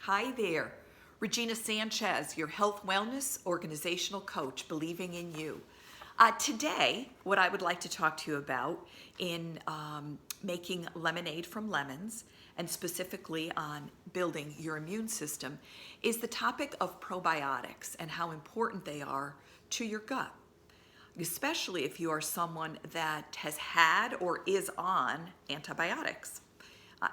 Hi there, Regina Sanchez, your health wellness organizational coach, believing in you. Today, what I would like to talk to you about in making lemonade from lemons, and specifically on building your immune system, is the topic of probiotics and how important they are to your gut, especially if you are someone that has had or is on antibiotics.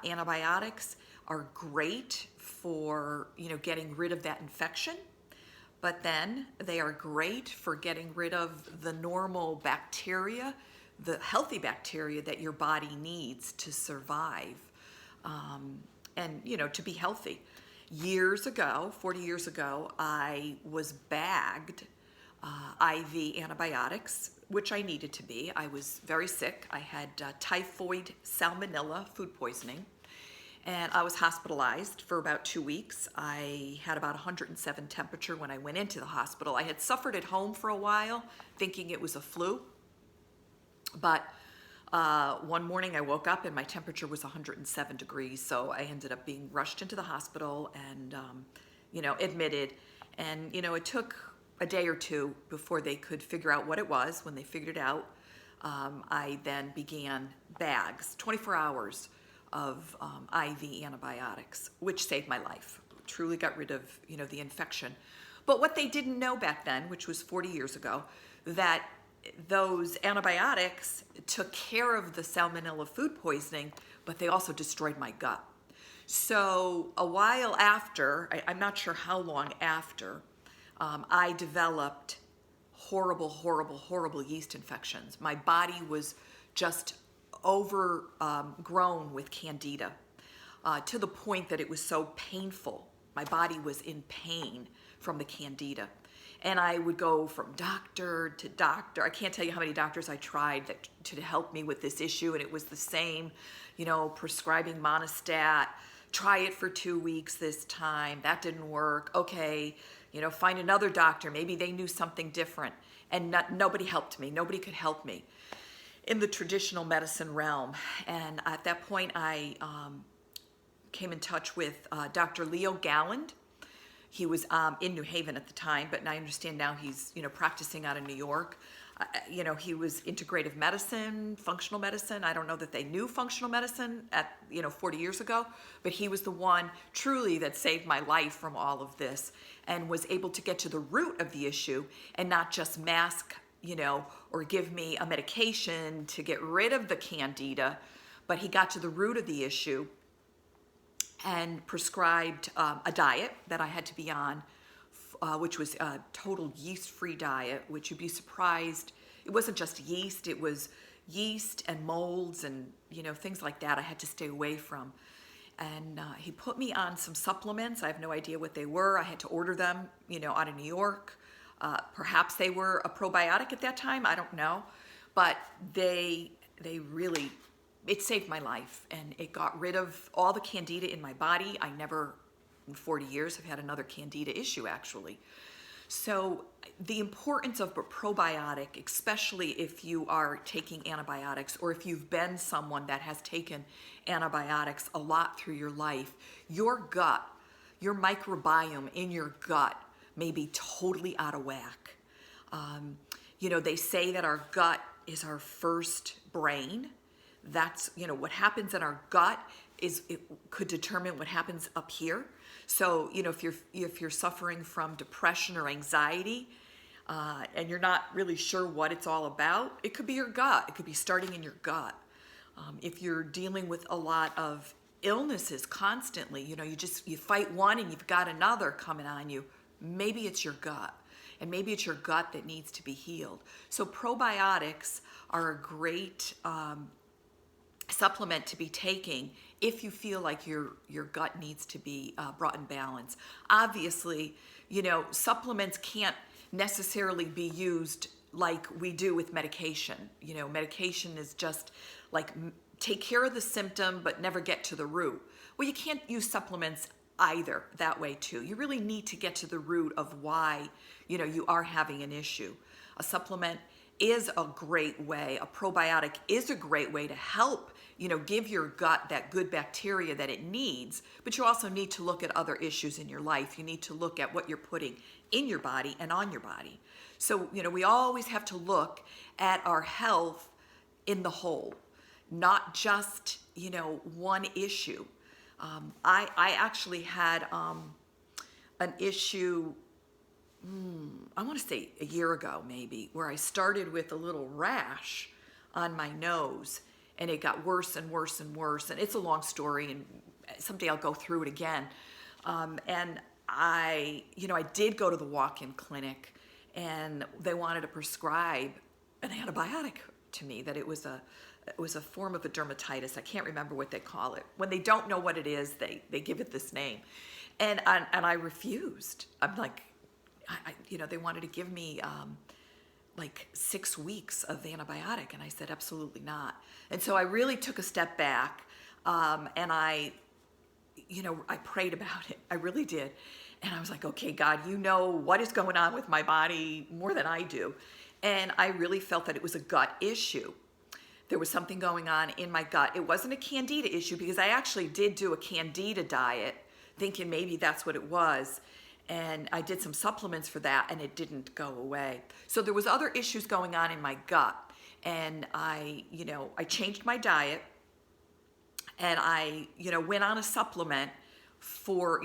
Antibiotics are great for getting rid of that infection, but then they are great for getting rid of the normal bacteria, the healthy bacteria that your body needs to survive, and to be healthy. Years ago, 40 years ago, I was bagged IV antibiotics, which I needed to be. I was very sick. I had typhoid salmonella food poisoning, and I was hospitalized for about 2 weeks. I had about 107 temperature when I went into the hospital. I had suffered at home for a while, thinking it was a flu, but one morning I woke up and my temperature was 107 degrees, so I ended up being rushed into the hospital and admitted, and it took a day or two before they could figure out what it was. When they figured it out, I then began bags, 24 hours of IV antibiotics, which saved my life. Truly got rid of the infection. But what they didn't know back then, which was 40 years ago, that those antibiotics took care of the salmonella food poisoning, but they also destroyed my gut. So a while after, I'm not sure how long after, I developed horrible yeast infections. My body was just overgrown with candida, to the point that it was so painful. My body was in pain from the candida. And I would go from doctor to doctor. I can't tell you how many doctors I tried to help me with this issue, and it was the same, prescribing Monistat. Try it for 2 weeks this time. That didn't work. Okay, find another doctor. Maybe they knew something different. And nobody helped me. Nobody could help me in the traditional medicine realm. And at that point, I came in touch with Dr. Leo Galland. He was in New Haven at the time, but I understand now he's practicing out of New York. He was integrative medicine, functional medicine. I don't know that they knew functional medicine at 40 years ago, but he was the one truly that saved my life from all of this and was able to get to the root of the issue and not just mask or give me a medication to get rid of the candida, but he got to the root of the issue and prescribed a diet that I had to be on, which was a total yeast-free diet, which you'd be surprised. It wasn't just yeast, it was yeast and molds and things like that I had to stay away from. And he put me on some supplements. I have no idea what they were. I had to order them, out of New York. Perhaps they were a probiotic at that time, I don't know. But they really, it saved my life, and it got rid of all the candida in my body. I never, in 40 years, have had another candida issue, actually. So the importance of a probiotic, especially if you are taking antibiotics or if you've been someone that has taken antibiotics a lot through your life, your gut, your microbiome in your gut may be totally out of whack. They say that our gut is our first brain. That's, what happens in our gut it could determine what happens up here. So, if you're suffering from depression or anxiety, and you're not really sure what it's all about, it could be your gut. It could be starting in your gut. If you're dealing with a lot of illnesses constantly, you fight one and you've got another coming on you, maybe it's your gut. And maybe it's your gut that needs to be healed. So probiotics are a great supplement to be taking if you feel like your gut needs to be brought in balance. Obviously, supplements can't necessarily be used like we do with medication. Medication is just like take care of the symptom but never get to the root. Well, you can't use supplements either that way too. You really need to get to the root of why you are having an issue. A supplement is a great way, a probiotic is a great way to help give your gut that good bacteria that it needs, but you also need to look at other issues in your life. You need to look at what you're putting in your body and on your body. So, we always have to look at our health in the whole, not just, one issue. I actually had an issue, I want to say a year ago maybe, where I started with a little rash on my nose, and it got worse and worse and worse. And it's a long story, and someday I'll go through it again. And I did go to the walk-in clinic, and they wanted to prescribe an antibiotic to me, that it was a form of a dermatitis. I can't remember what they call it. When they don't know what it is, they give it this name. And I refused. I'm like, they wanted to give me like 6 weeks of antibiotic, and I said absolutely not. And so I really took a step back, and I prayed about it. I really did. And I was like, okay, God, you know what is going on with my body more than I do. And I really felt that it was a gut issue. There was something going on in my gut. It wasn't a candida issue, because I actually did do a candida diet, thinking maybe that's what it was. And I did some supplements for that, and it didn't go away. So there was other issues going on in my gut. And I changed my diet, and I, went on a supplement for,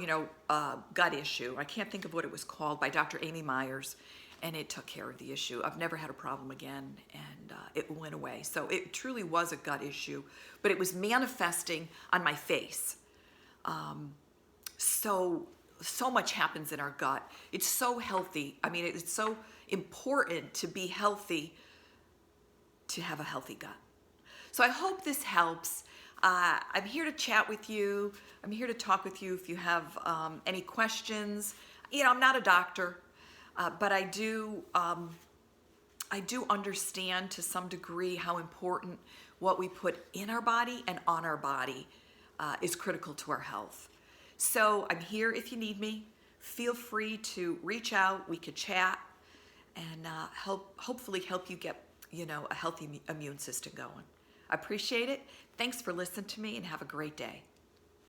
gut issue. I can't think of what it was called, by Dr. Amy Myers, and it took care of the issue. I've never had a problem again, and it went away. So it truly was a gut issue, but it was manifesting on my face. So much happens in our gut. It's so healthy. I mean, it's so important to be healthy, to have a healthy gut. So I hope this helps. I'm here to chat with you. I'm here to talk with you if you have any questions. I'm not a doctor, but I do understand to some degree how important what we put in our body and on our body is critical to our health. So I'm here if you need me. Feel free to reach out. We could chat and hopefully help you get, a healthy immune system going. I appreciate it. Thanks for listening to me, and have a great day.